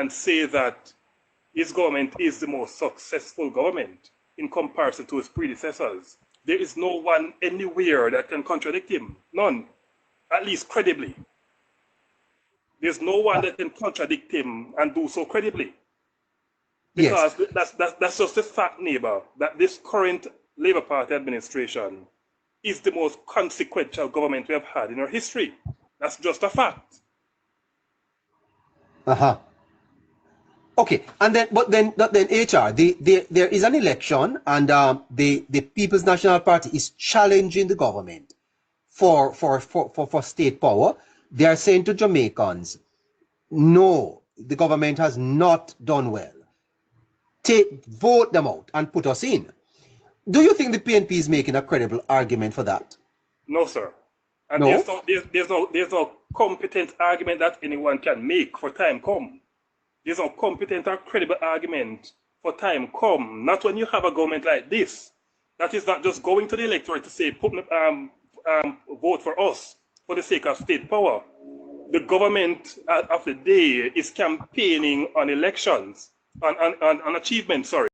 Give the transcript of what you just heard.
and say that his government is the most successful government in comparison to his predecessors. There is no one anywhere that can contradict him. None, at least credibly. There's no one that can contradict him and do so credibly. Because yes, that's just a fact, neighbor, that this current Labour Party administration is the most consequential government we have had in our history. That's just a fact. Okay, and then HR, there is an election, and the People's National Party is challenging the government for state power. They are saying to Jamaicans, no, the government has not done well. Vote them out and put us in. Do you think the PNP is making a credible argument for that? No, sir. And no? There's no competent argument that anyone can make for time come. There's no competent or credible argument for time come. Not when you have a government like this that is not just going to the electorate to say, vote for us for the sake of state power. The government of the day is campaigning on elections, on achievements, sorry.